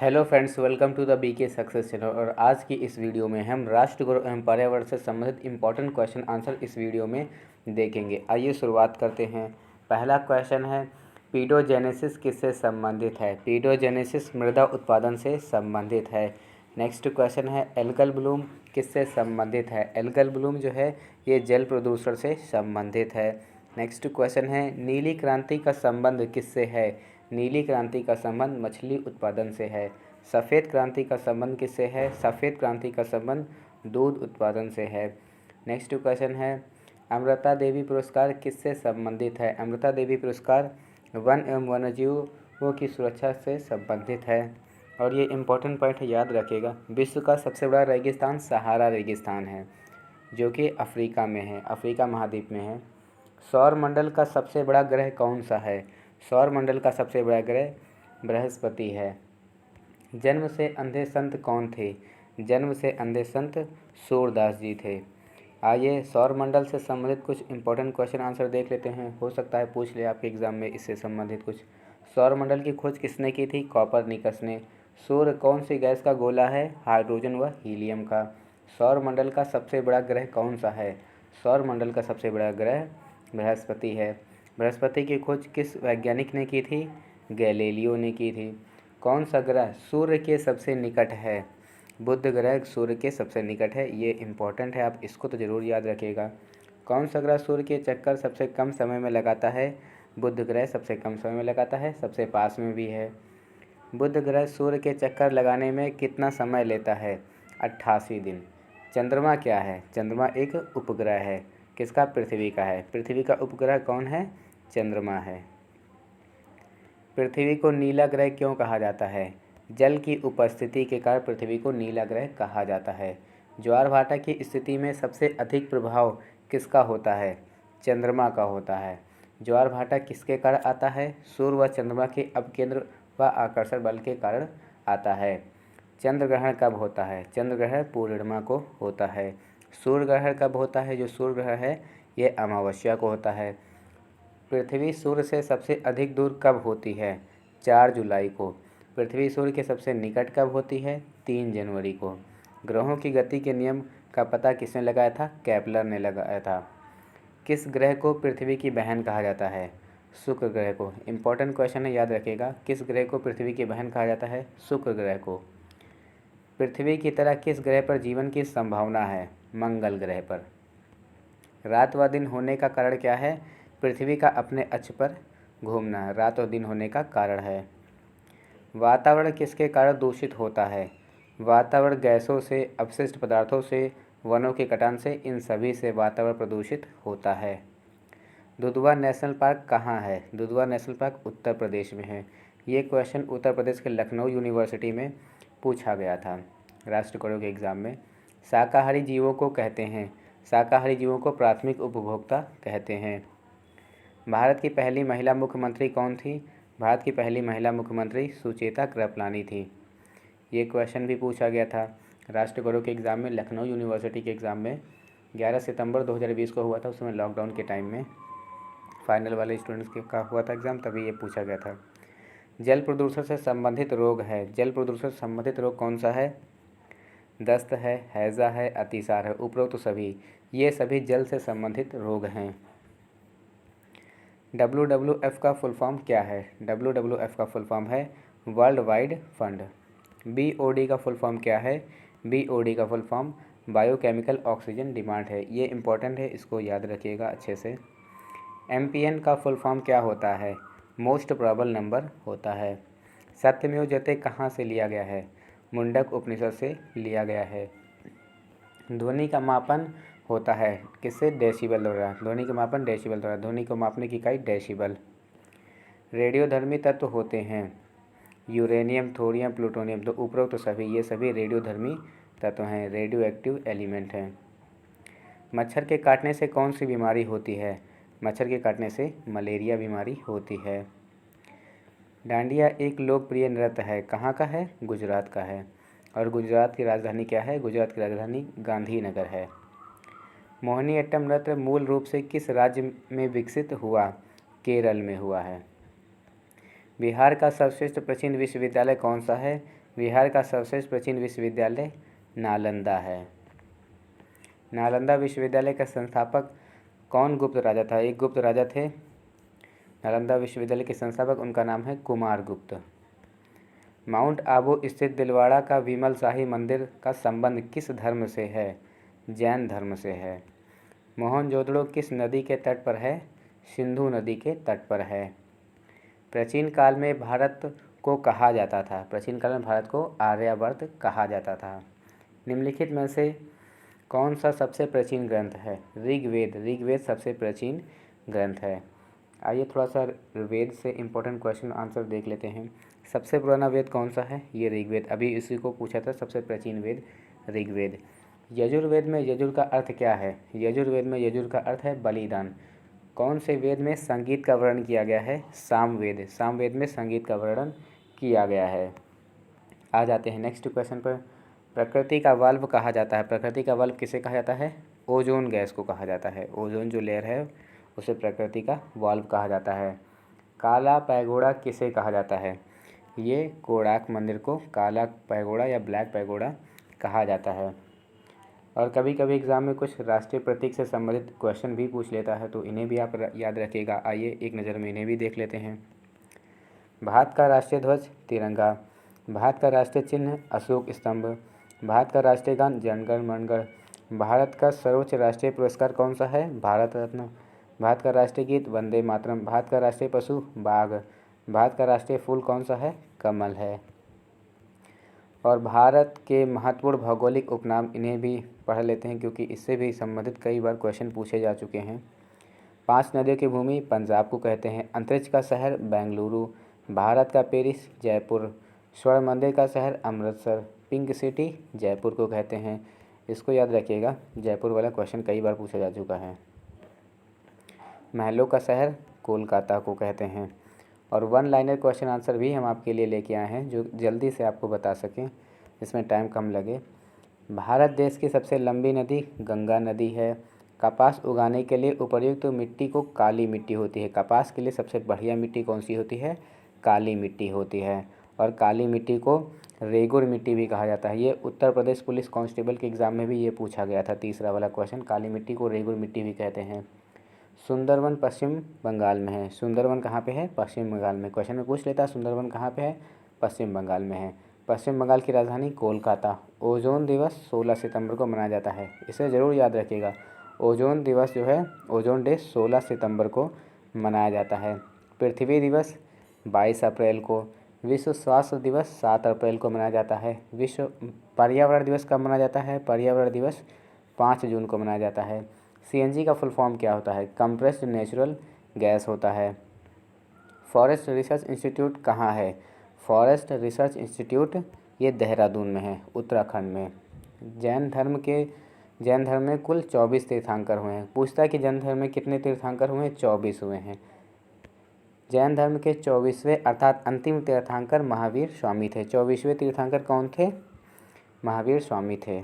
Hello friends, welcome to the BK success channel. और आज की इस वीडियो में हम राष्ट्र गौरव एवं पर्यावरण से संबंधित इंपॉर्टेंट क्वेश्चन आंसर इस वीडियो में देखेंगे। आइए शुरुआत करते हैं। पहला क्वेश्चन है, पीडोजेनेसिस किससे संबंधित है? पीडोजेनेसिस मृदा उत्पादन से संबंधित है। नेक्स्ट क्वेश्चन है, एल्गल ब्लूम किससे संबंधित है? एल्गल ब्लूम जो है ये जल प्रदूषण से संबंधित है। नेक्स्ट क्वेश्चन है, नीली क्रांति का संबंध किससे है? नीली क्रांति का संबंध मछली उत्पादन से है। सफ़ेद क्रांति का संबंध किससे है? सफ़ेद क्रांति का संबंध दूध उत्पादन से है। नेक्स्ट क्वेश्चन है, अमृता देवी पुरस्कार किससे संबंधित है? अमृता देवी पुरस्कार वन एवं वन्यजीवों की सुरक्षा से संबंधित है। और ये इम्पोर्टेंट पॉइंट याद रखिएगा, विश्व का सबसे बड़ा रेगिस्तान सहारा रेगिस्तान है जो कि अफ्रीका में है, अफ्रीका महाद्वीप में है। सौर मंडल का सबसे बड़ा ग्रह कौन सा है? सौर मंडल का सबसे बड़ा ग्रह बृहस्पति है। जन्म से अंधे संत कौन थे? जन्म से अंधे संत सूरदास जी थे। आइए सौर मंडल से संबंधित कुछ इंपॉर्टेंट क्वेश्चन आंसर देख लेते हैं। हो सकता है पूछ ले आपके एग्जाम में इससे संबंधित कुछ। सौर मंडल की खोज किसने की थी? कॉपरनिकस ने। सूर्य कौन सी गैस का गोला है? हाइड्रोजन व हीलियम का। सौर मंडल का सबसे बड़ा ग्रह कौन सा है? सौर मंडल का सबसे बड़ा ग्रह बृहस्पति है। बृहस्पति की खोज किस वैज्ञानिक ने की थी? गैलीलियो ने की थी। कौन सा ग्रह सूर्य के सबसे निकट है? बुध ग्रह सूर्य के सबसे निकट है। ये इम्पोर्टेंट है, आप इसको तो ज़रूर याद रखिएगा। कौन सा ग्रह सूर्य के चक्कर सबसे कम समय में लगाता है? बुध ग्रह सबसे कम समय में लगाता है, सबसे पास में भी है। बुध ग्रह सूर्य के चक्कर लगाने में कितना समय लेता है? 88 दिन। चंद्रमा क्या है? चंद्रमा एक उपग्रह है। किसका? पृथ्वी का है। पृथ्वी का उपग्रह कौन है? चंद्रमा है। पृथ्वी को नीला ग्रह क्यों कहा जाता है? जल की उपस्थिति के कारण पृथ्वी को नीला ग्रह कहा जाता है। ज्वार भाटा की स्थिति में सबसे अधिक प्रभाव किसका होता है? चंद्रमा का होता है। ज्वार भाटा किसके कारण आता है? सूर्य व चंद्रमा के अपकेंद्र व आकर्षण बल के कारण आता है। चंद्र ग्रहण कब होता है? चंद्र ग्रहण पूर्णिमा को होता है। सूर्य ग्रहण कब होता है? जो सूर्य ग्रहण है ये अमावस्या को होता है। पृथ्वी सूर्य से सबसे अधिक दूर कब होती है? 4 जुलाई को। पृथ्वी सूर्य के सबसे निकट कब होती है? 3 जनवरी को। ग्रहों की गति के नियम का पता किसने लगाया था? केपलर ने लगाया था। किस ग्रह को पृथ्वी की बहन कहा जाता है? शुक्र ग्रह को। इंपॉर्टेंट क्वेश्चन है, याद रखिएगा। किस ग्रह को पृथ्वी की बहन कहा जाता है? शुक्र ग्रह को। पृथ्वी की तरह किस ग्रह पर जीवन की संभावना है? मंगल ग्रह पर। रात व दिन होने का कारण क्या है? पृथ्वी का अपने अक्ष पर घूमना रात और दिन होने का कारण है। वातावरण किसके कारण दूषित होता है? वातावरण गैसों से, अपशिष्ट पदार्थों से, वनों के कटान से, इन सभी से वातावरण प्रदूषित होता है। दुधवा नेशनल पार्क कहाँ है? दुधवा नेशनल पार्क उत्तर प्रदेश में है। ये क्वेश्चन उत्तर प्रदेश के लखनऊ यूनिवर्सिटी में पूछा गया था राष्ट्र गौरव के एग्ज़ाम में। शाकाहारी जीवों को कहते हैं? शाकाहारी जीवों को प्राथमिक उपभोक्ता कहते हैं। भारत की पहली महिला मुख्यमंत्री कौन थी? भारत की पहली महिला मुख्यमंत्री सुचेता कृपलानी थी। ये क्वेश्चन भी पूछा गया था राष्ट्र गौरव के एग्ज़ाम में, लखनऊ यूनिवर्सिटी के एग्ज़ाम में। 11 सितंबर 2020 को हुआ था। उस समय लॉकडाउन के टाइम में फाइनल वाले स्टूडेंट्स के का हुआ था एग्ज़ाम, तभी ये पूछा गया था। जल प्रदूषण से संबंधित रोग है। जल प्रदूषण से संबंधित रोग कौन सा है? दस्त है, हैज़ा है, अतिसार है। उपरोक्त सभी, ये सभी जल से संबंधित रोग हैं। WWF का फुल फॉर्म क्या है? WWF का फुल फॉर्म है वर्ल्ड वाइड फंड। BOD का फुल फॉर्म क्या है? BOD का full form biochemical oxygen demand है। ये इंपॉर्टेंट है, इसको याद रखिएगा अच्छे से। MPN का फुल फॉर्म क्या होता है? मोस्ट प्रोबेबल नंबर होता है। सत्यमेव जयते कहाँ से लिया गया है? मुंडक उपनिषद से लिया गया है। ध्वनि का मापन होता है किससे? डेसिबल द्वारा। ध्वनि का मापन डेसिबल द्वारा। ध्वनि को मापने की इकाई डेसिबल। रेडियोधर्मी तत्व होते हैं यूरेनियम, थोरियम, प्लूटोनियम। तो उपरोक्त सभी, ये सभी रेडियोधर्मी तत्व हैं, रेडियो एक्टिव एलिमेंट हैं। मच्छर के काटने से कौन सी बीमारी होती है? मच्छर के काटने से मलेरिया बीमारी होती है। डांडिया एक लोकप्रिय नृत्य है, कहाँ का है? गुजरात का है। और गुजरात की राजधानी क्या है? गुजरात की राजधानी गांधीनगर है। मोहिनीअट्टम नृत्य मूल रूप से किस राज्य में विकसित हुआ? केरल में हुआ है। बिहार का सर्वश्रेष्ठ प्राचीन विश्वविद्यालय कौन सा है? बिहार का सबसे प्राचीन विश्वविद्यालय नालंदा है। नालंदा विश्वविद्यालय का संस्थापक कौन गुप्त राजा था? एक गुप्त राजा थे नालंदा विश्वविद्यालय के संस्थापक, उनका नाम है कुमार गुप्त। माउंट आबू स्थित दिलवाड़ा का विमल शाही मंदिर का संबंध किस धर्म से है? जैन धर्म से है। मोहनजोदड़ो किस नदी के तट पर है? सिंधु नदी के तट पर है। प्राचीन काल में भारत को कहा जाता था? प्राचीन काल में भारत को आर्यावर्त कहा जाता था। निम्नलिखित में से कौन सा सबसे प्राचीन ग्रंथ है? ऋग्वेद। ऋग्वेद सबसे प्राचीन ग्रंथ है। आइए थोड़ा सा वेद से इम्पोर्टेंट क्वेश्चन आंसर देख लेते हैं। सबसे पुराना वेद कौन सा है? ये ऋग्वेद। अभी इसी को पूछा था, सबसे प्राचीन वेद ऋग्वेद। यजुर्वेद में यजुर का अर्थ क्या है? यजुर्वेद में यजुर का अर्थ है बलिदान। कौन से वेद में संगीत का वर्णन किया गया है? सामवेद। सामवेद में संगीत का वर्णन किया गया है। आ जाते हैं नेक्स्ट क्वेश्चन पर। प्रकृति का वाल्व कहा जाता है? प्रकृति का वाल्व किसे कहा जाता है? ओजोन गैस को कहा जाता है। ओजोन जो लेयर है उसे प्रकृति का वाल्व कहा जाता है। काला पैगोडा किसे कहा जाता है? ये कोणार्क मंदिर को काला पैगोडा या ब्लैक पैगोडा कहा जाता है। और कभी कभी एग्ज़ाम में कुछ राष्ट्रीय प्रतीक से संबंधित क्वेश्चन भी पूछ लेता है, तो इन्हें भी आप याद रखिएगा। आइए एक नज़र में इन्हें भी देख लेते हैं। भारत का राष्ट्रीय ध्वज तिरंगा। भारत का राष्ट्रीय चिन्ह अशोक स्तंभ। भारत का राष्ट्रीय गान जन गण मन गण। भारत का सर्वोच्च राष्ट्रीय पुरस्कार कौन सा है? भारत रत्न। भारत का राष्ट्रीय गीत वंदे मातरम। भारत का राष्ट्रीय पशु बाघ। भारत का राष्ट्रीय फूल कौन सा है? कमल है। और भारत के महत्वपूर्ण भौगोलिक उपनाम, इन्हें भी पढ़ लेते हैं क्योंकि इससे भी संबंधित कई बार क्वेश्चन पूछे जा चुके हैं। 5 नदियों की भूमि पंजाब को कहते हैं। अंतरिक्ष का शहर बेंगलुरु। भारत का पेरिस जयपुर। स्वर्ण मंदिर का शहर अमृतसर। पिंक सिटी जयपुर को कहते हैं। इसको याद रखिएगा, जयपुर वाला क्वेश्चन कई बार पूछा जा चुका है। महलों का शहर कोलकाता को कहते हैं। और 1 लाइनर क्वेश्चन आंसर भी हम आपके लिए लेके आए हैं जो जल्दी से आपको बता सकें, इसमें टाइम कम लगे। भारत देश की सबसे लंबी नदी गंगा नदी है। कपास उगाने के लिए उपयुक्त मिट्टी को काली मिट्टी होती है। कपास के लिए सबसे बढ़िया मिट्टी कौन सी होती है? काली मिट्टी होती है। और काली मिट्टी को रेगुर मिट्टी भी कहा जाता है। ये उत्तर प्रदेश पुलिस कांस्टेबल के एग्ज़ाम में भी ये पूछा गया था, तीसरा वाला क्वेश्चन। काली मिट्टी को रेगुर मिट्टी भी कहते हैं। सुंदरवन पश्चिम बंगाल में है। सुंदरवन कहाँ पे है? पश्चिम बंगाल में। क्वेश्चन में पूछ लेता है सुंदरवन कहाँ पे है? पश्चिम बंगाल में है। पश्चिम बंगाल की राजधानी कोलकाता। ओजोन दिवस 16 सितंबर को मनाया जाता है, इसे ज़रूर याद रखिएगा। ओजोन दिवस जो है, ओजोन डे 16 सितंबर को मनाया जाता है। पृथ्वी दिवस 22 अप्रैल को। विश्व स्वास्थ्य दिवस 7 अप्रैल को मनाया जाता है। विश्व पर्यावरण दिवस कब मनाया जाता है? पर्यावरण दिवस 5 जून को मनाया जाता है। CNG का फुल फॉर्म क्या होता है? कंप्रेस्ड नेचुरल गैस होता है। फॉरेस्ट रिसर्च इंस्टीट्यूट कहाँ है? फॉरेस्ट रिसर्च इंस्टीट्यूट ये देहरादून में है, उत्तराखंड में। जैन धर्म में कुल 24 तीर्थंकर हुए हैं। पूछता है कि जैन धर्म में कितने तीर्थंकर हुए हैं? 24 हुए हैं। जैन धर्म के 24वें अर्थात अंतिम तीर्थंकर महावीर स्वामी थे। 24वें तीर्थंकर कौन थे? महावीर स्वामी थे।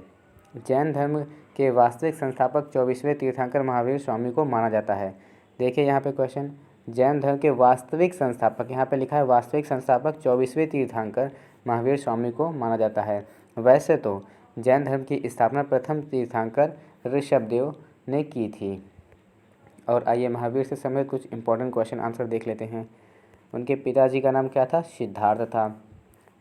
जैन धर्म के वास्तविक संस्थापक 24वें तीर्थंकर महावीर स्वामी को माना जाता है। देखिए यहाँ पे क्वेश्चन, जैन धर्म के वास्तविक संस्थापक, यहाँ पे लिखा है वास्तविक संस्थापक 24वें तीर्थंकर महावीर स्वामी को माना जाता है। वैसे तो जैन धर्म की स्थापना प्रथम तीर्थंकर ऋषभदेव ने की थी। और आइए महावीर से संबंधित कुछ इंपॉर्टेंट क्वेश्चन आंसर देख लेते हैं। उनके पिताजी का नाम क्या था? सिद्धार्थ था।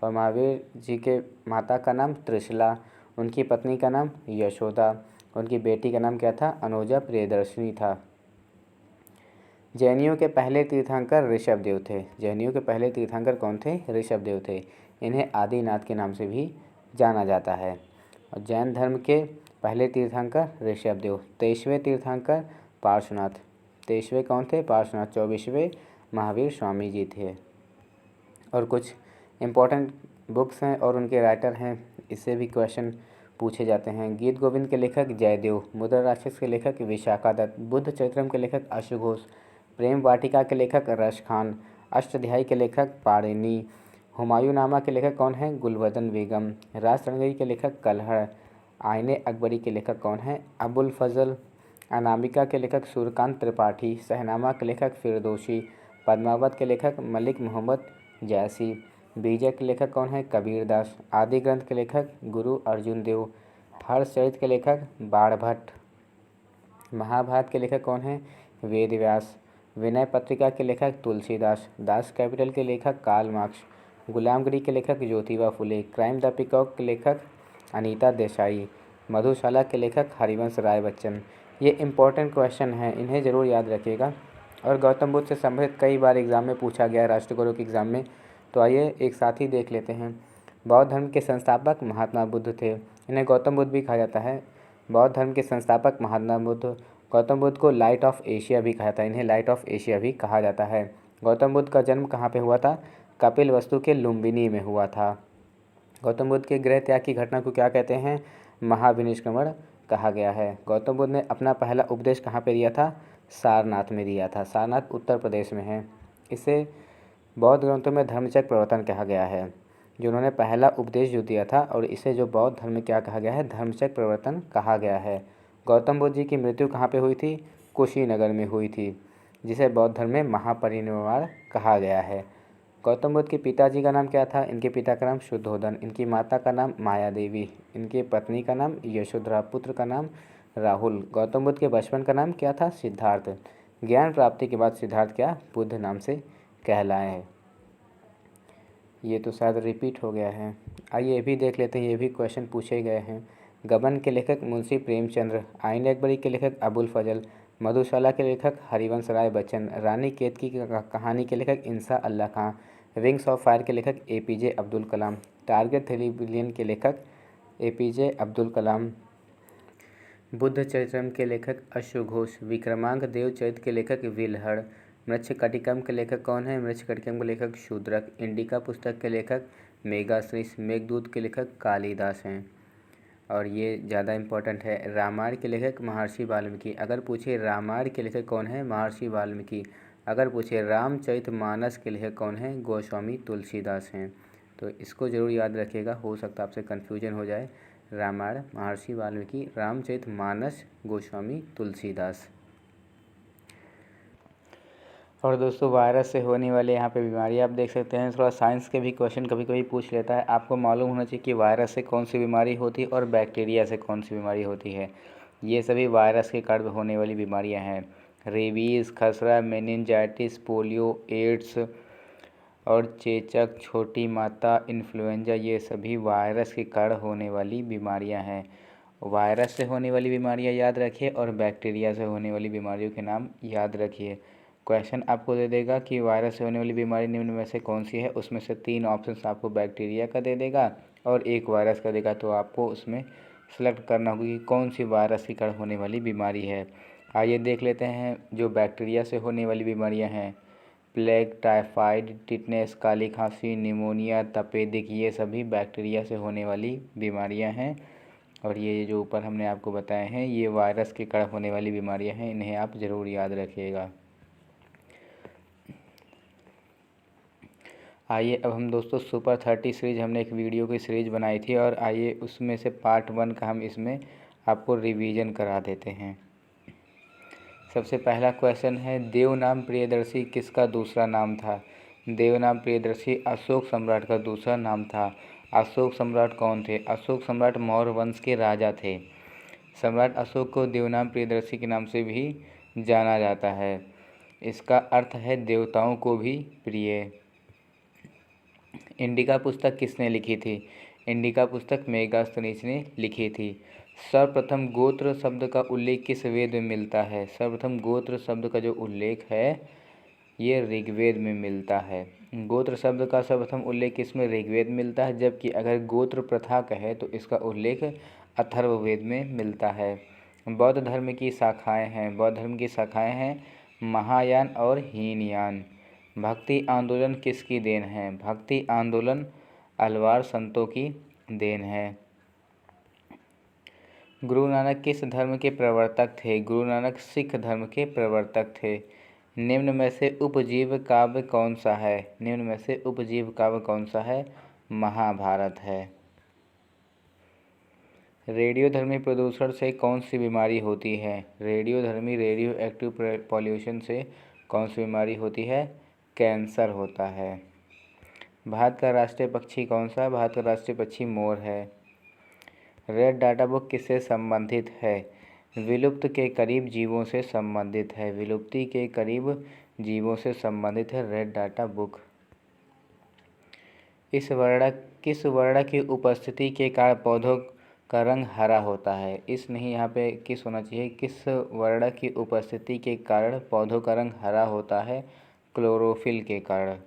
और महावीर जी के माता का नाम त्रिशला। उनकी पत्नी का नाम यशोदा। उनकी बेटी का नाम क्या था? अनुजा प्रियदर्शिनी था। जैनियों के पहले तीर्थंकर ऋषभदेव थे। जैनियों के पहले तीर्थंकर कौन थे? ऋषभदेव थे। इन्हें आदिनाथ के नाम से भी जाना जाता है। और जैन धर्म के पहले तीर्थंकर ऋषभदेव। 23वें तीर्थंकर पार्श्वनाथ। 23वें कौन थे? पार्श्वनाथ। 24वें महावीर स्वामी जी थे। और कुछ इम्पोर्टेंट बुक्स हैं और उनके राइटर हैं, इससे भी क्वेश्चन पूछे जाते हैं। गीत गोविंद के लेखक जयदेव। मुद्रा राक्षस के लेखक विशाखा दत्त। बुद्ध चरित्रम के लेखक अशु घोष। प्रेम वाटिका के लेखक रश खान। अष्टध्यायी के लेखक पाणिनि। हुमायूंनामा के लेखक कौन है? गुलबदन बेगम। राजतरंगी के लेखक कलहड़। आईने अकबरी के लेखक कौन है? अबुल फजल। अनामिका के लेखक सूर्यकांत त्रिपाठी। शहनामा के लेखक फिरदौसी। पद्मावत के लेखक मलिक मोहम्मद जैसी। बीजक के लेखक कौन है? कबीरदास। आदि ग्रंथ के लेखक गुरु अर्जुन देव। हर्षचरित के लेखक बाणभट्ट। महाभारत के लेखक कौन है? वेद व्यास। विनय पत्रिका के लेखक तुलसीदास। दास कैपिटल के लेखक कार्ल मार्क्स। गुलामगिरी के लेखक Jyotiba Phule. Crime the peacock के लेखक अनीता देसाई। मधुशाला के लेखक हरिवंश राय बच्चन। ये इंपॉर्टेंट क्वेश्चन हैं, इन्हें ज़रूर याद रखिएगा और गौतम बुद्ध से संबंधित कई बार एग्जाम में पूछा गया है, राष्ट्रगुरु के एग्ज़ाम में। तो आइए एक साथ ही देख लेते हैं। बौद्ध धर्म के संस्थापक महात्मा बुद्ध थे। इन्हें गौतम बुद्ध भी कहा जाता है। बौद्ध धर्म के संस्थापक महात्मा बुद्ध। गौतम बुद्ध को लाइट ऑफ एशिया भी कहा जाता है, इन्हें लाइट ऑफ एशिया भी कहा जाता है। गौतम बुद्ध का जन्म कहाँ पे हुआ था? कपिलवस्तु के लुम्बिनी में हुआ था। गौतम बुद्ध के गृह त्याग की घटना को क्या कहते हैं? महाविनिष्क्रमण कहा गया है। गौतम बुद्ध ने अपना पहला उपदेश कहाँ पे दिया था? सारनाथ में दिया था। सारनाथ उत्तर प्रदेश में है। इसे बौद्ध ग्रंथों में धर्मचक्र प्रवर्तन कहा गया है। जो उन्होंने पहला उपदेश जो दिया था, और इसे जो बौद्ध धर्म में क्या कहा गया है? धर्मचक्र प्रवर्तन कहा गया है। गौतम बुद्ध जी की मृत्यु कहाँ पे हुई थी? कुशीनगर में हुई थी, जिसे बौद्ध धर्म में महापरिनिर्वाण कहा गया है। गौतम बुद्ध के पिताजी का नाम क्या था? इनके पिता का नाम शुद्धोधन। इनकी माता का नाम माया देवी। इनके पत्नी का नाम यशोधरा। पुत्र का नाम राहुल। गौतम बुद्ध के बचपन का नाम क्या था? सिद्धार्थ। ज्ञान प्राप्ति के बाद सिद्धार्थ क्या? बुद्ध नाम से कहलाए हैं। ये तो शायद रिपीट हो गया है। आइए ये भी देख लेते हैं, ये भी क्वेश्चन पूछे गए हैं। गबन के लेखक मुंशी प्रेमचंद्र। आईन अकबरी के लेखक अबुल फजल। मधुशाला के लेखक हरिवंश राय बच्चन। रानी केतकी की कहानी के लेखक इंसा अल्लाह खां। विंग्स ऑफ फायर के लेखक APJ Abdul Kalam. Target 3 billion के लेखक APJ अब्दुल कलाम। बुद्ध चरित्रम के लेखक अश्व घोष। विक्रमांक देव चरित्र के लेखक विल्हड़। मृच्छकटिकम के लेखक कौन है? मृच्छकटिकम के लेखक शूद्रक। इंडिका पुस्तक के लेखक मेगाश्रीष। मेघदूत के लेखक कालिदास हैं। और ये ज़्यादा इम्पोर्टेंट है। रामायण के लेखक महर्षि वाल्मीकि। अगर पूछे रामायण के लेखक कौन है? महर्षि वाल्मीकि। अगर पूछे रामचरितमानस के लेखक कौन है? गोस्वामी तुलसीदास हैं। तो इसको ज़रूर याद रखिएगा, हो सकता है आपसे कन्फ्यूजन हो जाए। रामायण महर्षि वाल्मीकि, रामचरितमानस गोस्वामी तुलसीदास। और दोस्तों, वायरस से होने वाले यहाँ पे बीमारी आप देख सकते हैं। थोड़ा साइंस के भी क्वेश्चन कभी कभी पूछ लेता है। आपको मालूम होना चाहिए कि वायरस से कौन सी बीमारी होती है और बैक्टीरिया से कौन सी बीमारी होती है। ये सभी वायरस के कारण होने वाली बीमारियाँ हैं। रेबीज़, खसरा, मेनिनजाइटिस, पोलियो, एड्स और चेचक, छोटी माता, इन्फ्लुएंजा, ये सभी वायरस के कारण होने वाली बीमारियां हैं। वायरस से होने वाली बीमारियां याद रखिए और बैक्टीरिया से होने वाली बीमारियों के नाम याद रखिए। क्वेश्चन आपको दे देगा कि वायरस से होने वाली बीमारी निम्न में से कौन सी है। उसमें से 3 ऑप्शन आपको बैक्टीरिया का दे देगा और 1 वायरस का देगा। तो आपको उसमें सेलेक्ट करना होगा कि कौन सी वायरस के कारण होने वाली बीमारी है। आइए देख लेते हैं जो बैक्टीरिया से होने वाली बीमारियाँ हैं। प्लेग, टाइफाइड, टिटनेस, काली खांसी, निमोनिया, तपेदिक, ये सभी बैक्टीरिया से होने वाली बीमारियां हैं। और ये जो ऊपर हमने आपको बताए हैं, ये वायरस के कारण होने वाली बीमारियां हैं। इन्हें आप ज़रूर याद रखिएगा। आइए अब हम दोस्तों सुपर 30 सीरीज, हमने एक वीडियो की सीरीज बनाई थी और आइए उसमें से पार्ट 1 का हम इसमें आपको रिवीजन करा देते हैं। सबसे पहला क्वेश्चन है, देवनाम प्रियदर्शी किसका दूसरा नाम था? देवनाम प्रियदर्शी अशोक सम्राट का दूसरा नाम था। अशोक सम्राट कौन थे? अशोक सम्राट मौर्य वंश के राजा थे। सम्राट अशोक को देवनाम प्रियदर्शी के नाम से भी जाना जाता है। इसका अर्थ है देवताओं को भी प्रिय। इंडिका पुस्तक किसने लिखी थी? इंडिका पुस्तक मेगाश्रीष ने लिखी थी। सर्वप्रथम गोत्र शब्द का उल्लेख किस वेद में मिलता है? सर्वप्रथम गोत्र शब्द का जो उल्लेख है ये ऋग्वेद में मिलता है। गोत्र शब्द का सर्वप्रथम उल्लेख किसमें? ऋग्वेद में मिलता है। जबकि अगर गोत्र प्रथा कहे तो इसका उल्लेख अथर्ववेद में मिलता है। बौद्ध धर्म की शाखाएं हैं। बौद्ध धर्म की शाखाएं हैं महायान और हीनयान। भक्ति आंदोलन किसकी देन है? भक्ति आंदोलन अलवार संतों की देन है। गुरु नानक किस धर्म के प्रवर्तक थे? गुरु नानक सिख धर्म के प्रवर्तक थे। निम्न में से उपजीव काव्य कौन सा है? निम्न में से उपजीव काव्य कौन सा है? महाभारत है। रेडियोधर्मी प्रदूषण से कौन सी बीमारी होती है? रेडियोधर्मी रेडियो एक्टिव पॉल्यूशन से कौन सी बीमारी होती है? कैंसर होता है। भारत का राष्ट्रीय पक्षी कौन सा है? भारत का राष्ट्रीय पक्षी मोर है। रेड डाटा बुक किससे संबंधित है? विलुप्त के करीब जीवों से संबंधित है। विलुप्ति के करीब जीवों से संबंधित है रेड डाटा बुक। किस वर्ण की उपस्थिति के कारण पौधों का रंग हरा होता है? इस नहीं, यहाँ पे किस होना चाहिए। किस वर्ण की उपस्थिति के कारण पौधों का रंग हरा होता है? क्लोरोफिल के कारण।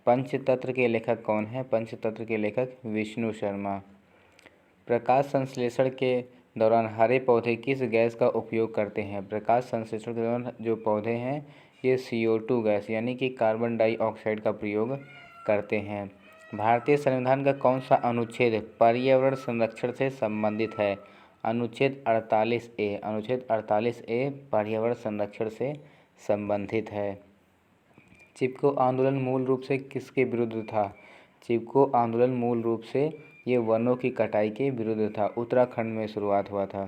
पंचतंत्र के लेखक कौन है? पंचतंत्र के लेखक विष्णु शर्मा। प्रकाश संश्लेषण के दौरान हरे पौधे किस गैस का उपयोग करते हैं? प्रकाश संश्लेषण के दौरान जो पौधे हैं ये CO2 गैस यानी कि कार्बन डाइऑक्साइड का प्रयोग करते हैं। भारतीय संविधान का कौन सा अनुच्छेद पर्यावरण संरक्षण से संबंधित है? अनुच्छेद 48A। अनुच्छेद 48A पर्यावरण संरक्षण से संबंधित है। चिपको आंदोलन मूल रूप से किसके विरुद्ध था? चिपको आंदोलन मूल रूप से ये वनों की कटाई के विरुद्ध था। उत्तराखंड में शुरुआत हुआ था।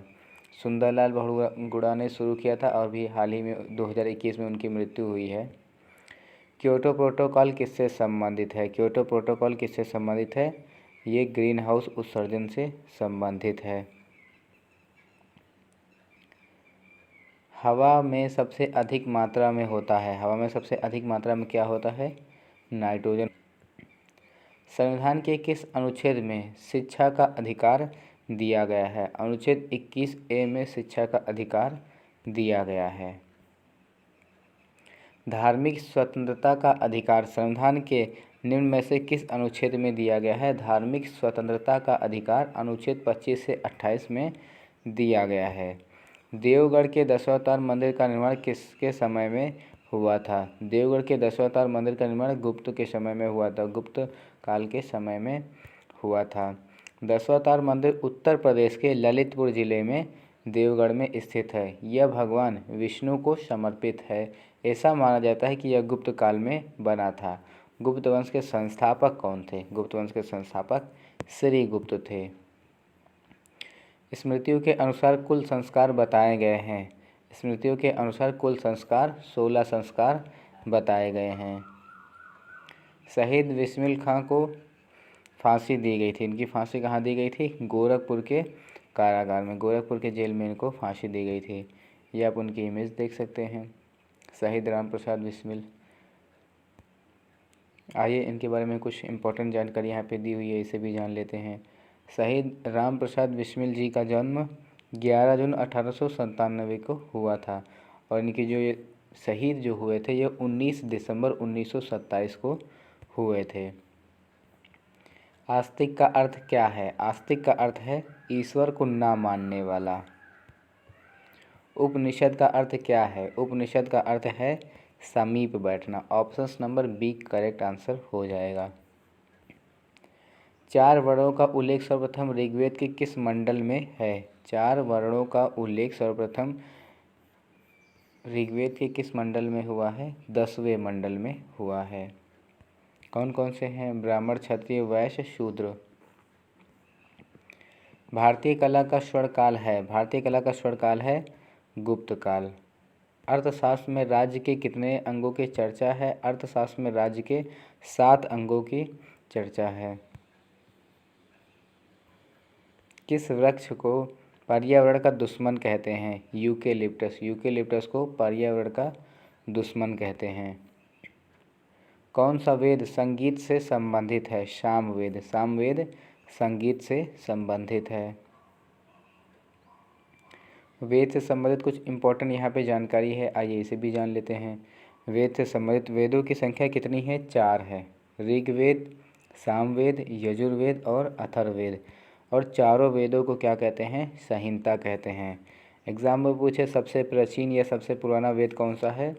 सुंदरलाल बहुगुणा ने शुरू किया था और भी हाल ही में 2021 में उनकी मृत्यु हुई है। क्योटो प्रोटोकॉल किससे संबंधित है? क्योटो प्रोटोकॉल किससे संबंधित है? ये ग्रीन हाउस उत्सर्जन से संबंधित है। हवा में सबसे अधिक मात्रा में होता है। हवा में सबसे अधिक मात्रा में क्या होता है? नाइट्रोजन। संविधान के किस अनुच्छेद में शिक्षा का अधिकार दिया गया है? अनुच्छेद 21A में शिक्षा का अधिकार दिया गया है। धार्मिक स्वतंत्रता का अधिकार संविधान के निम्न में से किस अनुच्छेद में दिया गया है? धार्मिक स्वतंत्रता का अधिकार अनुच्छेद 25 से 28 में दिया गया है। देवगढ़ के दशावतार मंदिर का निर्माण किसके समय में हुआ था? देवगढ़ के दशावतार मंदिर का निर्माण गुप्त के समय में हुआ था। गुप्त काल के समय में हुआ था। दशावतार मंदिर उत्तर प्रदेश के ललितपुर जिले में देवगढ़ में स्थित है। यह भगवान विष्णु को समर्पित है। ऐसा माना जाता है कि यह गुप्त काल में बना था। गुप्त वंश के संस्थापक कौन थे? गुप्त वंश के संस्थापक श्री गुप्त थे। स्मृतियों के अनुसार कुल संस्कार बताए गए हैं। स्मृतियों के अनुसार कुल संस्कार 16 संस्कार बताए गए हैं। शहीद बिस्मिल खां को फांसी दी गई थी। इनकी फांसी कहाँ दी गई थी? गोरखपुर के कारागार में, गोरखपुर के जेल में इनको फांसी दी गई थी। ये आप उनकी इमेज देख सकते हैं, शहीद राम प्रसाद बिस्मिल। आइए इनके बारे में कुछ इम्पोर्टेंट जानकारी यहाँ पे दी हुई है, इसे भी जान लेते हैं। शहीद राम प्रसाद बिस्मिल जी का जन्म 11 जून 1897 को हुआ था और इनके जो ये शहीद जो हुए थे ये 19 दिसंबर 1927 को हुए थे। आस्तिक का अर्थ क्या है? आस्तिक का अर्थ है ईश्वर को ना मानने वाला। उपनिषद का अर्थ क्या है? उपनिषद का अर्थ है समीप बैठना। Option number B correct answer हो जाएगा। 4 वर्णों का उल्लेख सर्वप्रथम ऋग्वेद के किस मंडल में है? 4 वर्णों का उल्लेख सर्वप्रथम ऋग्वेद के किस मंडल में हुआ है? 10वें मंडल में हुआ है। कौन कौन से हैं? ब्राह्मण, क्षत्रिय, वैश्य, शूद्र। भारतीय कला का स्वर्ण काल है। भारतीय कला का स्वर्ण काल है गुप्त काल। अर्थशास्त्र में राज्य के कितने अंगों की चर्चा है? अर्थशास्त्र में राज्य के 7 अंगों की चर्चा है। किस वृक्ष को पर्यावरण का दुश्मन कहते हैं? यूकेलिप्टस। यूकेलिप्टस को पर्यावरण का दुश्मन कहते हैं। कौन सा वेद संगीत से संबंधित है? सामवेद। सामवेद संगीत से संबंधित है। वेद से संबंधित कुछ इम्पोर्टेंट यहाँ पे जानकारी है, आइए इसे भी जान लेते हैं। वेद से संबंधित वेदों की संख्या कितनी है? 4 है। ऋग्वेद, सामवेद, यजुर्वेद और अथर्ववेद। और चारों वेदों को क्या कहते हैं? संहिता कहते हैं। एग्जाम में पूछे सबसे प्राचीन या सबसे पुराना वेद कौन सा है?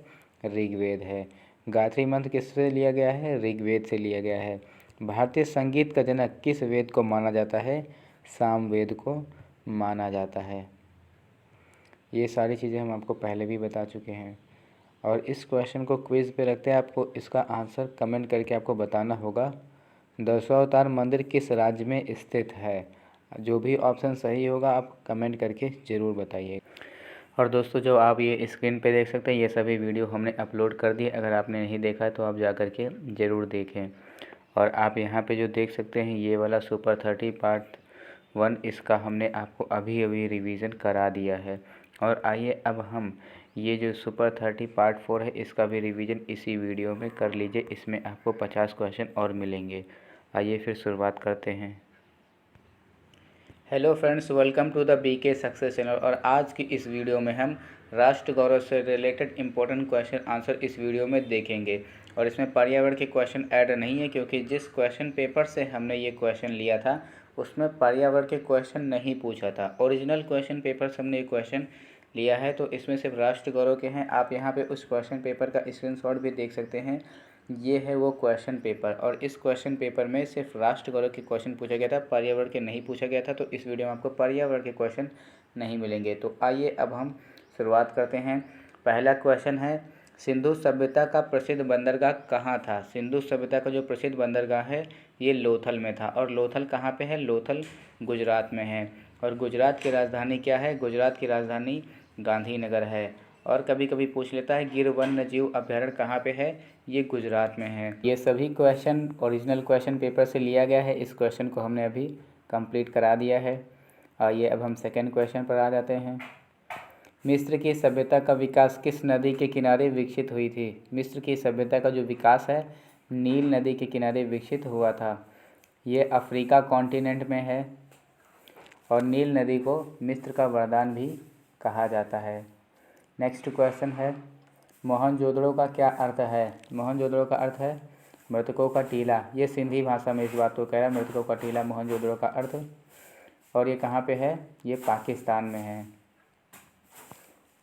ऋग्वेद है। गायत्री मंत्र किससे लिया गया है? ऋग्वेद से लिया गया है। भारतीय संगीत का जनक किस वेद को माना जाता है? सामवेद को माना जाता है। ये सारी चीज़ें हम आपको पहले भी बता चुके हैं और इस क्वेश्चन को क्विज़ पे रखते हैं। आपको इसका आंसर कमेंट करके आपको बताना होगा। दशावतार मंदिर किस राज्य में स्थित है? जो भी ऑप्शन सही होगा आप कमेंट करके ज़रूर बताइए। और दोस्तों जो आप ये स्क्रीन पे देख सकते हैं ये सभी वीडियो हमने अपलोड कर दिए। अगर आपने नहीं देखा है तो आप जा कर के ज़रूर देखें। और आप यहाँ पे जो देख सकते हैं ये वाला सुपर 30 पार्ट 1 इसका हमने आपको अभी अभी रिवीजन करा दिया है। और आइए अब हम ये जो सुपर 30 पार्ट 4 है इसका भी रिवीजन इसी वीडियो में कर लीजिए। इसमें आपको 50 क्वेश्चन और मिलेंगे। आइए फिर शुरुआत करते हैं। Hello friends, welcome to the BK success channel. और आज की इस वीडियो में हम राष्ट्र गौरव से रिलेटेड इंपॉर्टेंट क्वेश्चन आंसर इस वीडियो में देखेंगे। और इसमें पर्यावरण के क्वेश्चन ऐड नहीं है, क्योंकि जिस क्वेश्चन पेपर से हमने ये क्वेश्चन लिया था उसमें पर्यावरण के क्वेश्चन नहीं पूछा था। ओरिजिनल क्वेश्चन पेपर से हमने ये क्वेश्चन लिया है, तो इसमें सिर्फ राष्ट्र गौरव के हैं। आप यहाँ पे उस क्वेश्चन पेपर का स्क्रीनशॉट भी देख सकते हैं। ये है वो क्वेश्चन पेपर, और इस क्वेश्चन पेपर में सिर्फ राष्ट्र गौरव के क्वेश्चन पूछा गया था, पर्यावरण के नहीं पूछा गया था। तो इस वीडियो में आपको पर्यावरण के क्वेश्चन नहीं मिलेंगे। तो आइए अब हम शुरुआत करते हैं। पहला क्वेश्चन है, सिंधु सभ्यता का प्रसिद्ध बंदरगाह कहाँ था? सिंधु सभ्यता का जो प्रसिद्ध बंदरगाह है ये लोथल में था। और लोथल कहाँ पे है? लोथल गुजरात में है। और गुजरात की राजधानी क्या है? गुजरात की राजधानी गांधीनगर है। और कभी कभी पूछ लेता है गिर वन्य जीव अभ्यारण्य कहाँ पे है? ये गुजरात में है। ये सभी क्वेश्चन ओरिजिनल क्वेश्चन पेपर से लिया गया है। इस क्वेश्चन को हमने अभी कंप्लीट करा दिया है। आइए अब हम सेकंड क्वेश्चन पर आ जाते हैं। मिस्र की सभ्यता का विकास किस नदी के किनारे विकसित हुई थी? मिस्र की सभ्यता का जो विकास है नील नदी के किनारे विकसित हुआ था। ये अफ्रीका कॉन्टिनेंट में है। और नील नदी को मिस्र का वरदान भी कहा जाता है। नेक्स्ट क्वेश्चन है, मोहनजोदड़ो का क्या अर्थ है? मोहनजोदड़ो का अर्थ है मृतकों का टीला। ये सिंधी भाषा में इस बात को कह रहा है, मृतकों का टीला मोहनजोदड़ो का अर्थ। और ये कहाँ पे है? ये पाकिस्तान में है।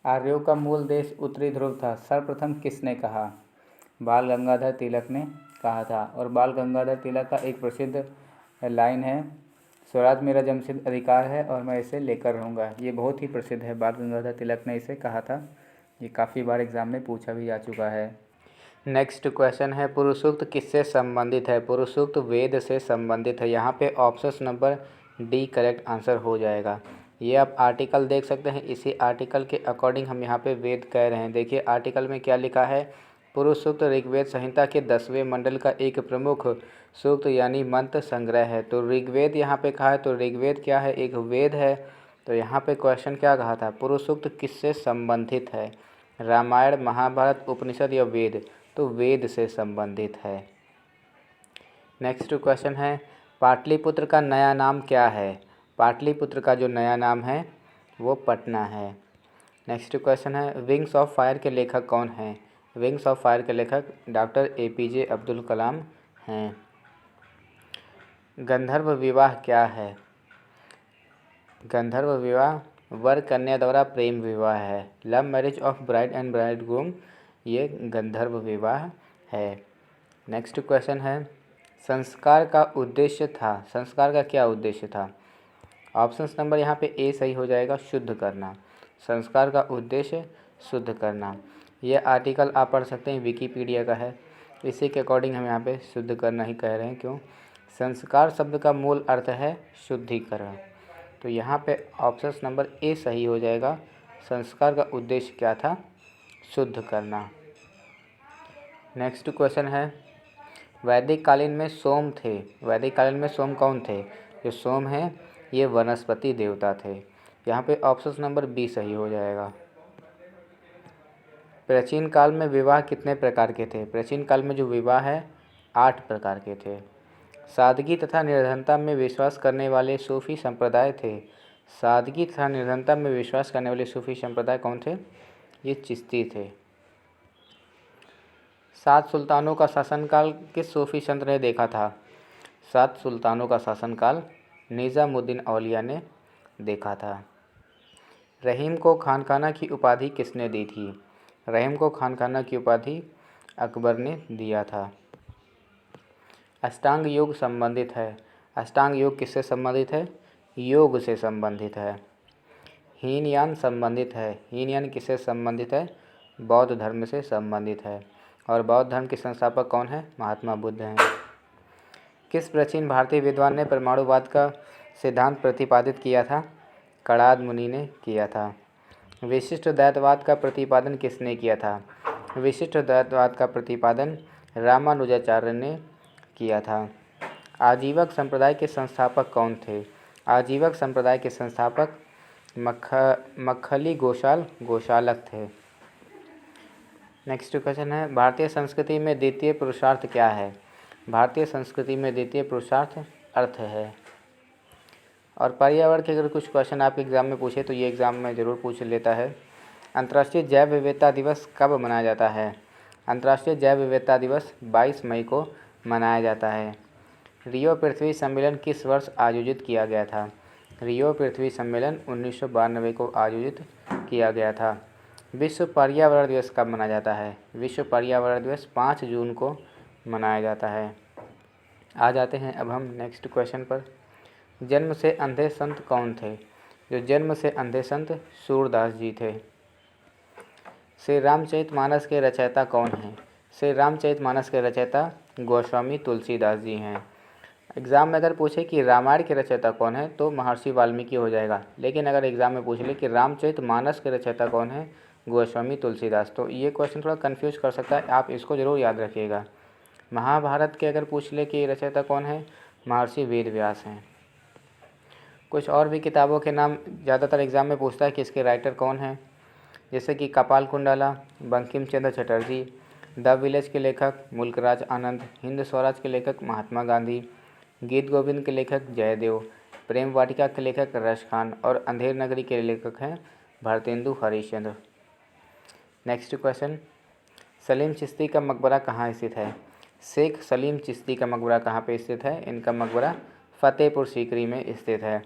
आर्यों का मूल देश उत्तरी ध्रुव था, सर्वप्रथम किसने कहा? बाल गंगाधर तिलक ने कहा था। और बाल गंगाधर तिलक का एक प्रसिद्ध लाइन है, स्वराज मेरा जन्मसिद्ध अधिकार है और मैं इसे लेकर रहूँगा। ये बहुत ही प्रसिद्ध है, बाल गंगाधर तिलक ने इसे कहा था। ये काफ़ी बार एग्ज़ाम में पूछा भी जा चुका है। नेक्स्ट क्वेश्चन है, पुरुष सूक्त किससे संबंधित है? पुरुष सूक्त वेद से संबंधित है। यहाँ पे option number D correct answer हो जाएगा। ये आप आर्टिकल देख सकते हैं, इसी आर्टिकल के अकॉर्डिंग हम यहाँ पे वेद कह रहे हैं। देखिए आर्टिकल में क्या लिखा है, पुरुष सूक्त ऋग्वेद संहिता के 10वें मंडल का एक प्रमुख सूक्त यानी मंत्र संग्रह है। तो ऋग्वेद यहाँ पे कहा है, तो ऋग्वेद क्या है? एक वेद है। तो यहाँ पे क्वेश्चन क्या कहा था, पुरुष सूक्त किससे संबंधित है? रामायण, महाभारत, उपनिषद या वेद? तो वेद से संबंधित है। नेक्स्ट क्वेश्चन है, पाटलिपुत्र का नया नाम क्या है? पाटलिपुत्र का जो नया नाम है वो पटना है। नेक्स्ट क्वेश्चन है, विंग्स ऑफ फायर के लेखक कौन हैं? विंग्स ऑफ फायर के लेखक डॉक्टर APJ अब्दुल कलाम हैं। गंधर्व विवाह क्या है? गंधर्व विवाह वर कन्या द्वारा प्रेम विवाह है। Love marriage of bride and bridegroom, ये गंधर्व विवाह है। नेक्स्ट क्वेश्चन है, संस्कार का उद्देश्य था। संस्कार का क्या उद्देश्य था? ऑप्शन नंबर यहाँ पे ए सही हो जाएगा, शुद्ध करना। संस्कार का उद्देश्य शुद्ध करना। यह आर्टिकल आप पढ़ सकते हैं, विकिपीडिया का है। इसी के अकॉर्डिंग हम यहाँ पे शुद्ध करना ही कह रहे हैं। क्यों? संस्कार शब्द का मूल अर्थ है शुद्धिकरण। तो यहाँ पे ऑप्शन नंबर ए सही हो जाएगा। संस्कार का उद्देश्य क्या था? शुद्ध करना। नेक्स्ट क्वेश्चन है, वैदिक कालीन में सोम थे। वैदिक कालीन में सोम कौन थे? जो सोम है ये वनस्पति देवता थे। यहाँ पे ऑप्शन नंबर बी सही हो जाएगा। प्राचीन काल में विवाह कितने प्रकार के थे? प्राचीन काल में जो विवाह है 8 प्रकार के थे। सादगी तथा निर्धनता में विश्वास करने वाले सूफी संप्रदाय थे। सादगी तथा निर्धनता में विश्वास करने वाले सूफी संप्रदाय कौन थे? ये चिश्ती थे। 7 सुल्तानों का शासनकाल किस सूफी संत ने देखा था? 7 सुल्तानों का शासनकाल निज़ामुद्दीन औलिया ने देखा था। रहीम को खानखाना की उपाधि किसने दी थी? रहीम को खानखाना की उपाधि अकबर ने दिया था। अष्टांग योग संबंधित है। अष्टांग योग किससे संबंधित है? योग से संबंधित है। हीनयान संबंधित है। हीनयान किससे संबंधित है? बौद्ध धर्म से संबंधित है। और बौद्ध धर्म के संस्थापक कौन है? महात्मा बुद्ध हैं। किस प्राचीन भारतीय विद्वान ने परमाणुवाद का सिद्धांत प्रतिपादित किया था? कणाद मुनि ने किया था। विशिष्ट द्वैतवाद का प्रतिपादन किसने किया था? विशिष्ट द्वैतवाद का प्रतिपादन रामानुजाचार्य ने किया था? आजीवक संप्रदाय के संस्थापक कौन थे? आजीवक संप्रदाय के संस्थापक मक्खली गोशालक थे। नेक्स्ट क्वेश्चन है, भारतीय संस्कृति में द्वितीय पुरुषार्थ क्या है? भारतीय संस्कृति में द्वितीय पुरुषार्थ अर्थ है। और पर्यावरण के अगर कुछ क्वेश्चन आपके एग्ज़ाम में पूछे तो ये एग्ज़ाम में ज़रूर पूछ लेता है। अंतर्राष्ट्रीय जैव विविधता दिवस कब मनाया जाता है? अंतर्राष्ट्रीय जैव विविधता दिवस 22 मई को मनाया जाता है। रियो पृथ्वी सम्मेलन किस वर्ष आयोजित किया गया था? रियो पृथ्वी सम्मेलन 1992 को आयोजित किया गया था। विश्व पर्यावरण दिवस कब मनाया जाता है? विश्व पर्यावरण दिवस 5 जून को मनाया जाता है। आ जाते हैं अब हम नेक्स्ट क्वेश्चन पर। जन्म से अंधे संत कौन थे? जो जन्म से अंधे संत सूरदास जी थे। श्री रामचरितमानस के रचयिता कौन हैं? श्री रामचरितमानस के रचयिता गोस्वामी तुलसीदास जी हैं। एग्ज़ाम में अगर पूछे कि रामायण के रचयिता कौन है तो महर्षि वाल्मीकि हो जाएगा, लेकिन अगर एग्ज़ाम में पूछ ले कि रामचरितमानस के रचयिता कौन है, गोस्वामी तुलसीदास, तो ये क्वेश्चन थोड़ा कंफ्यूज कर सकता है, आप इसको ज़रूर याद रखिएगा। महाभारत के अगर पूछ ले कि रचयिता कौन है, महर्षि वेदव्यास हैं। कुछ और भी किताबों के नाम ज़्यादातर एग्ज़ाम में पूछता है कि इसके राइटर कौन हैं, जैसे कि कपाल कुंडला, बंकिम चंद्र चटर्जी, द विलेज के लेखक मुल्कराज आनंद, हिंद स्वराज के लेखक महात्मा गांधी, गीत गोविंद के लेखक जयदेव, प्रेम वाटिका के लेखक रश खान और अंधेर नगरी के लेखक हैं भारतेंदु हरिश्चंद्र। नेक्स्ट क्वेश्चन, सलीम चिश्ती का मकबरा कहाँ स्थित है? शेख सलीम चिश्ती का मकबरा कहाँ पे स्थित है? इनका मकबरा फतेहपुर सीकरी में स्थित है।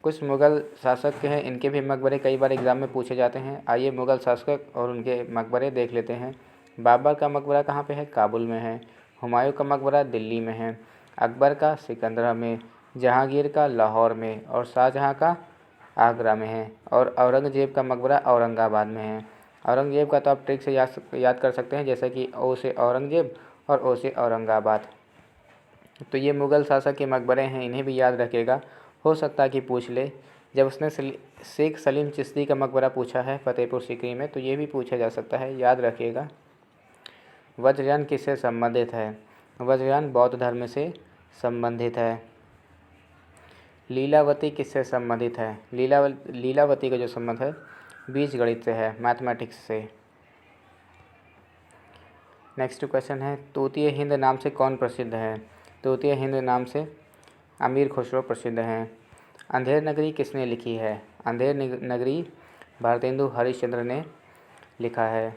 कुछ मुग़ल शासक के हैं, इनके भी मकबरे कई बार एग्ज़ाम में पूछे जाते हैं। आइए मुग़ल शासक और उनके मकबरे देख लेते हैं। बाबर का मकबरा कहाँ पे है? काबुल में है। हुमायूं का मकबरा दिल्ली में है। अकबर का सिकंदरा में, जहांगीर का लाहौर में और शाहजहां का आगरा में है। और औरंगज़ेब का मकबरा औरंगाबाद में है। औरंगज़ेब का तो आप ट्रिक से याद कर सकते हैं, जैसे कि ओ से औरंगज़ेब और ओ से औरंगाबाद। तो ये मुग़ल शासक के मकबरे हैं, इन्हें भी याद रखिएगा, हो सकता है कि पूछ ले। जब उसने शेख सलीम चिश्ती का मकबरा पूछा है फतेहपुर सीकरी में, तो ये भी पूछा जा सकता है, याद रखिएगा। वज्रयान किससे संबंधित है? वज्रयान बौद्ध धर्म से संबंधित है। लीलावती किससे संबंधित है? लीलावती का जो संबंध है बीजगणित से है, मैथमेटिक्स से। नेक्स्ट क्वेश्चन है, तूतीय हिंद नाम से कौन प्रसिद्ध है? तूतीय हिंद नाम से अमीर खुसरो प्रसिद्ध हैं। अंधेर नगरी किसने लिखी है? अंधेर नगरी भारतेंदु हरिश्चंद्र ने लिखा है।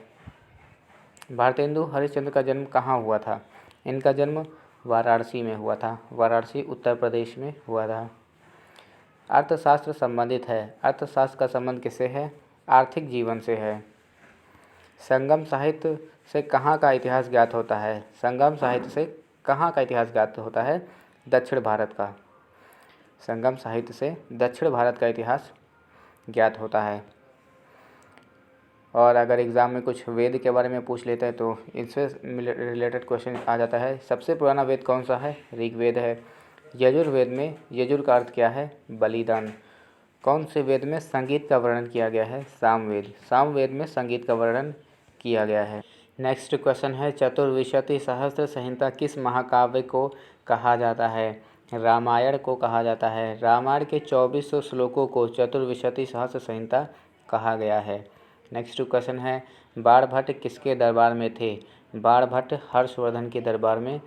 भारतेंदु हरिश्चंद्र का जन्म कहाँ हुआ था? इनका जन्म वाराणसी में हुआ था। वाराणसी उत्तर प्रदेश में हुआ था। अर्थशास्त्र संबंधित है। अर्थशास्त्र का संबंध किससे है? आर्थिक जीवन से है। संगम साहित्य से कहाँ का इतिहास ज्ञात होता है? संगम साहित्य से कहाँ का इतिहास ज्ञात होता है? दक्षिण भारत का। संगम साहित्य से दक्षिण भारत का इतिहास ज्ञात होता है। और अगर एग्ज़ाम में कुछ वेद के बारे में पूछ लेते हैं तो इससे रिलेटेड क्वेश्चन आ जाता है। सबसे पुराना वेद कौन सा है? ऋग्वेद है। यजुर्वेद में यजुर का अर्थ क्या है? बलिदान। कौन से वेद में संगीत का वर्णन किया गया है? सामवेद। सामवेद में संगीत का वर्णन किया गया है। नेक्स्ट क्वेश्चन है, चतुर्विंशति सहस्त्र संहिता किस महाकाव्य को कहा जाता है? रामायण को कहा जाता है। रामायण के 2400 श्लोकों को चतुर्विंशति सहस्त्र संहिता कहा गया है। नेक्स्ट क्वेश्चन है, बाणभट्ट किसके दरबार में थे? बाणभट्ट हर्षवर्धन के दरबार में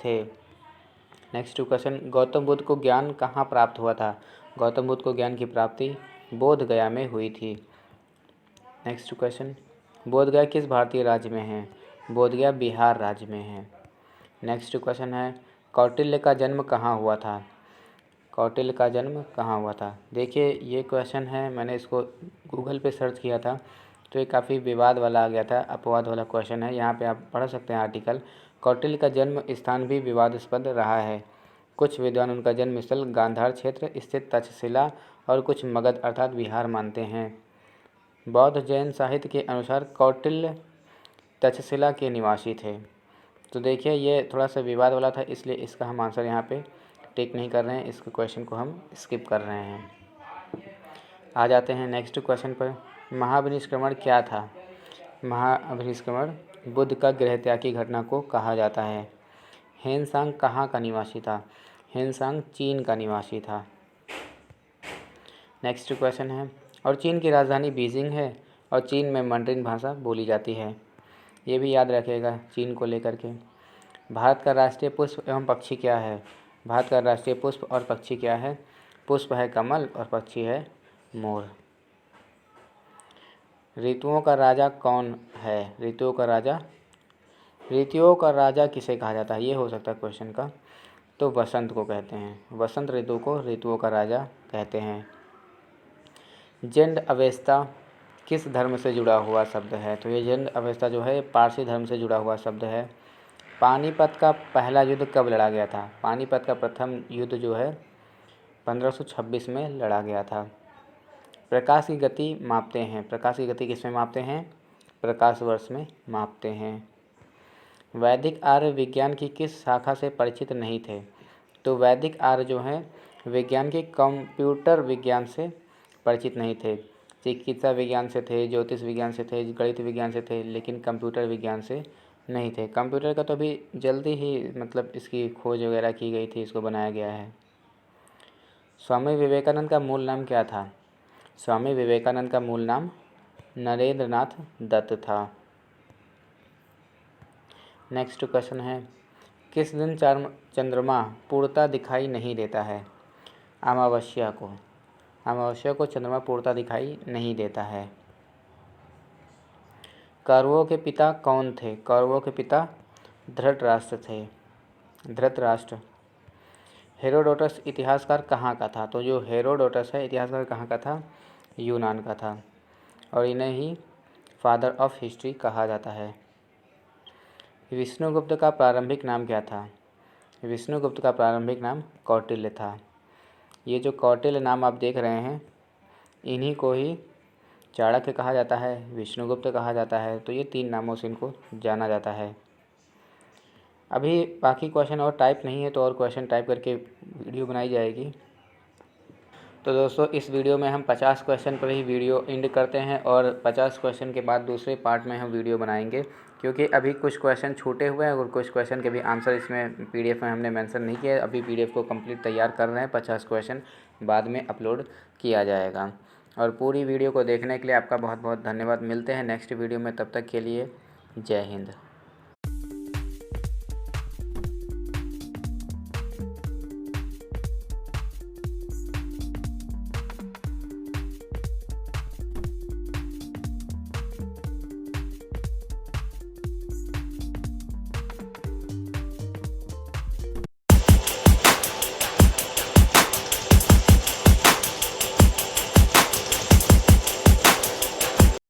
थे। नेक्स्ट क्वेश्चन, गौतम बुद्ध को ज्ञान कहाँ प्राप्त हुआ था? गौतम बुद्ध को ज्ञान की प्राप्ति बोध गया में हुई थी। नेक्स्ट क्वेश्चन, बोधगया किस भारतीय राज्य में है? बोधगया बिहार राज्य में है। नेक्स्ट क्वेश्चन है, कौटिल्य का जन्म कहाँ हुआ था? कौटिल्य का जन्म कहाँ हुआ था? देखिए ये क्वेश्चन है, मैंने इसको गूगल पे सर्च किया था तो ये काफ़ी विवाद वाला आ गया था, अपवाद वाला क्वेश्चन है। यहाँ पे आप पढ़ सकते हैं आर्टिकल। कौटिल्य का जन्म स्थान भी विवादास्पद रहा है। कुछ विद्वान उनका जन्म स्थल गांधार क्षेत्र स्थित तक्षशिला और कुछ मगध अर्थात बिहार मानते हैं। बौद्ध जैन साहित्य के अनुसार कौटिल्य तक्षशिला के निवासी थे। तो देखिए ये थोड़ा सा विवाद वाला था, इसलिए इसका हम आंसर यहाँ पे टिक नहीं कर रहे हैं, इसके क्वेश्चन को हम स्किप कर रहे हैं। आ जाते हैं नेक्स्ट क्वेश्चन पर। महाभिनिष्क्रमण क्या था? महाभिनिष्क्रमण बुद्ध का गृह त्याग की घटना को कहा जाता है। हेनसांग कहाँ का निवासी था? हेनसांग चीन का निवासी था। नेक्स्ट क्वेश्चन है, और चीन की राजधानी बीजिंग है और चीन में मंdarin भाषा बोली जाती है। ये भी याद रखिएगा चीन को लेकर के। भारत का राष्ट्रीय पुष्प एवं पक्षी क्या है? भारत का राष्ट्रीय पुष्प और पक्षी क्या है? पुष्प है कमल और पक्षी है मोर। ऋतुओं का राजा कौन है? ऋतुओं का राजा किसे कहा जाता है? ये हो सकता है क्वेश्चन का। तो वसंत को कहते हैं। वसंत ऋतु को ऋतुओं का राजा कहते हैं। जेंड अवेस्ता किस धर्म से जुड़ा हुआ शब्द है? तो ये जेंड अवेस्ता जो है पारसी धर्म से जुड़ा हुआ शब्द है। पानीपत का पहला युद्ध कब लड़ा गया था? पानीपत का प्रथम युद्ध जो है 1526 में लड़ा गया था। प्रकाश की गति मापते हैं। प्रकाश की गति किस में मापते हैं? प्रकाश वर्ष में मापते हैं। वैदिक आर्य विज्ञान की किस शाखा से परिचित नहीं थे? तो वैदिक आर्य जो है विज्ञान के कंप्यूटर विज्ञान से परिचित नहीं थे। चिकित्सा विज्ञान से थे, ज्योतिष विज्ञान से थे, गणित विज्ञान से थे, लेकिन कंप्यूटर विज्ञान से नहीं थे। कंप्यूटर का तो अभी जल्दी ही मतलब इसकी खोज वगैरह की गई थी, इसको बनाया गया है। स्वामी विवेकानंद का मूल नाम क्या था? स्वामी विवेकानंद का मूल नाम नरेंद्रनाथ दत्त था। नेक्स्ट क्वेश्चन है, किस दिन चंद्रमा पूर्णतः दिखाई नहीं देता है? अमावस्या को। अमावस्या को चंद्रमा पूर्णतः दिखाई नहीं देता है। कौरवों के पिता कौन थे? कौरवों के पिता धृतराष्ट्र थे। धृतराष्ट्र। हेरोडोटस इतिहासकार कहाँ का था? तो जो हेरोडोटस है इतिहासकार कहाँ का था? यूनान का था, और इन्हें ही फादर ऑफ हिस्ट्री कहा जाता है। विष्णुगुप्त का प्रारंभिक नाम क्या था? विष्णुगुप्त का प्रारंभिक नाम कौटिल्य था। ये जो कौटिल्य नाम आप देख रहे हैं इन्हीं को ही चाणक्य कहा जाता है, विष्णुगुप्त कहा जाता है। तो ये 3 नामों से इनको जाना जाता है। अभी बाकी क्वेश्चन और टाइप नहीं है, तो और क्वेश्चन टाइप करके वीडियो बनाई जाएगी। तो दोस्तों इस वीडियो में हम 50 क्वेश्चन पर ही वीडियो एंड करते हैं, और 50 क्वेश्चन के बाद दूसरे पार्ट में हम वीडियो बनाएंगे, क्योंकि अभी कुछ क्वेश्चन छूटे हुए हैं और कुछ क्वेश्चन के भी आंसर इसमें PDF में हमने मेंशन नहीं किया है। अभी PDF को कंप्लीट तैयार कर रहे हैं, 50 क्वेश्चन बाद में अपलोड किया जाएगा। और पूरी वीडियो को देखने के लिए आपका बहुत बहुत धन्यवाद। मिलते हैं नेक्स्ट वीडियो में, तब तक के लिए जय हिंद।